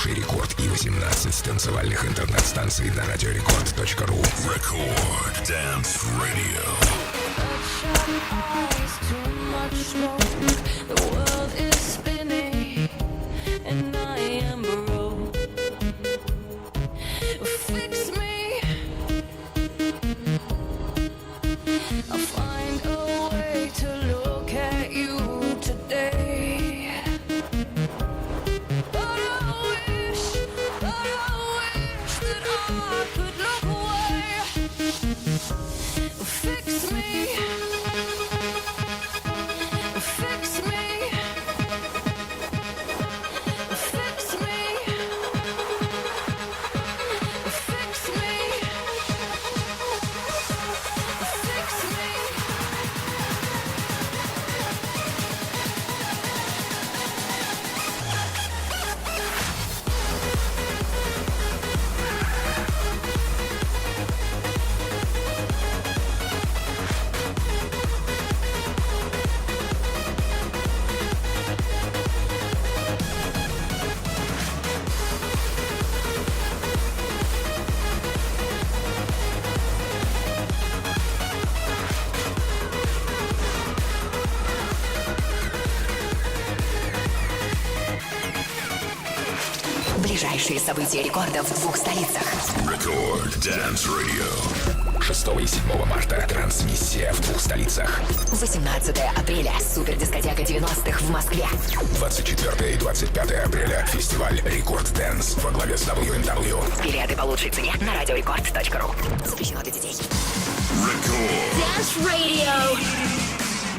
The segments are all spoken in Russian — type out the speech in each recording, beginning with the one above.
Слушай Рекорд и 18 танцевальных интернет-станций на радиорекорд.ру. Record Dance Radio. Ближайшие события рекорда в 2 столицах. Record Dance Radio. 6 и 7 марта трансмиссия в 2 столицах. 18 апреля. Супердискотека 90-х в Москве. 24 и 25 апреля фестиваль Рекорд Дэнс во главе с WNW. Билеты по лучшей цене на радиорекорд.ру. Запрещено для детей. Record Dance Radio.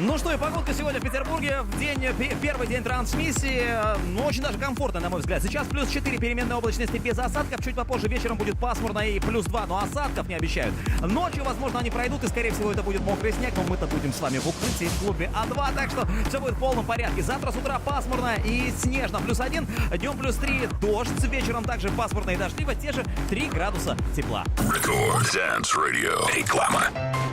Ну что, и погодка сегодня в Петербурге в первый день трансмиссии. Ну, очень даже комфортно, на мой взгляд. Сейчас плюс 4, переменная облачности без осадков. Чуть попозже вечером будет пасмурно и плюс 2, но осадков не обещают. Ночью, возможно, они пройдут, и, скорее всего, это будет мокрый снег, но мы-то будем с вами в укрытии в клубе А2, так что все будет в полном порядке. Завтра с утра пасмурно и снежно, плюс 1, днем плюс 3, дождь, вечером также пасмурно и дождливо, те же 3 градуса тепла. Record Dance Radio. Реклама.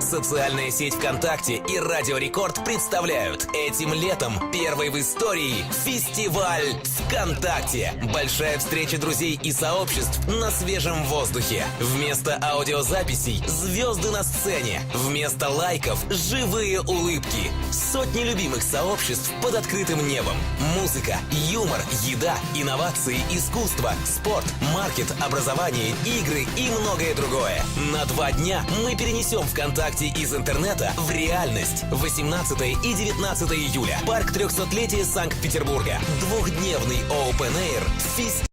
Социальная сеть ВКонтакте и Радио Рекорд представляют этим летом первый в истории фестиваль ВКонтакте. Большая встреча друзей и сообществ на свежем воздухе. Вместо аудиозаписей звезды на сцене. Вместо лайков живые улыбки. Сотни любимых сообществ под открытым небом. Музыка, юмор, еда, инновации, искусство, спорт, маркет, образование, игры и многое другое. На 2 дня мы перенесем ВКонтакте из интернета в реальность. 18 и 19 июля. Парк 300-летия Санкт-Петербурга. 2-дневный Open Air.